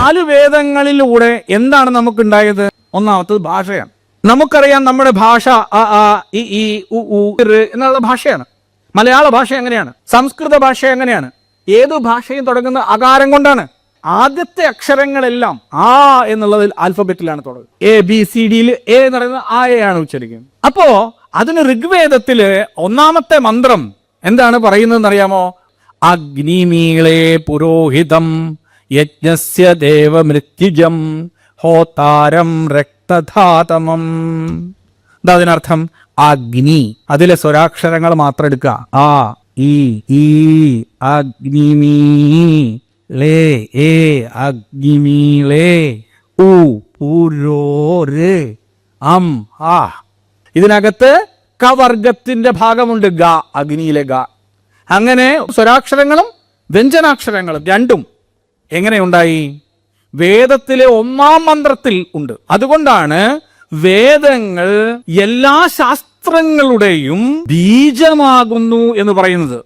4 വേദങ്ങളിലൂടെ എന്താണ് നമുക്കുണ്ടായത്? ഒന്നാമത്തത് ഭാഷയാണ്. നമുക്കറിയാം നമ്മുടെ ഭാഷ അ ആ ഇ ഈ ഉ ഊ ഋ എന്നുള്ള ഭാഷയാണ്. മലയാള ഭാഷ എങ്ങനെയാണ്? സംസ്കൃത ഭാഷ എങ്ങനെയാണ്? ഏതു ഭാഷയും തുടങ്ങുന്ന അകാരം കൊണ്ടാണ്. ആദ്യത്തെ അക്ഷരങ്ങളെല്ലാം ആ എന്നുള്ളതിൽ ആൽഫബറ്റിലാണ് തുടങ്ങുന്നത്. എ ബി സി ഡിയിൽ എ എന്ന് പറയുന്നത് ആയാണ് ഉച്ചരിക്കുന്നത്. അപ്പോ അതിന് ഋഗ്വേദത്തില് 1ാമത്തെ മന്ത്രം എന്താണ് പറയുന്നതെന്ന് അറിയാമോ? അഗ്നിമീളേ പുരോഹിതം യജ്ഞസ്യ ദേവമൃത്യുജം ഹോതാരം രക്തധാതമം. എന്താ അതിനർത്ഥം? അഗ്നി, അതിലെ സ്വരാക്ഷരങ്ങൾ മാത്രം എടുക്കുക. ആ ഈ അഗ്നിമീ ലേ ഏ അഗ്നിമീളേ ഉ പുരോര് അം ആ. ഇതിനകത്ത് കവർഗത്തിന്റെ ഭാഗമുണ്ട്. ഗ, അഗ്നിയിലെ ഗ. അങ്ങനെ സ്വരാക്ഷരങ്ങളും വ്യഞ്ജനാക്ഷരങ്ങളും രണ്ടും എങ്ങനെയുണ്ടായി? വേദത്തിലെ 1ാം മന്ത്രത്തിൽ ഉണ്ട്. അതുകൊണ്ടാണ് വേദങ്ങൾ എല്ലാ ശാസ്ത്രങ്ങളുടെയും ബീജമാകുന്നു എന്ന് പറയുന്നത്.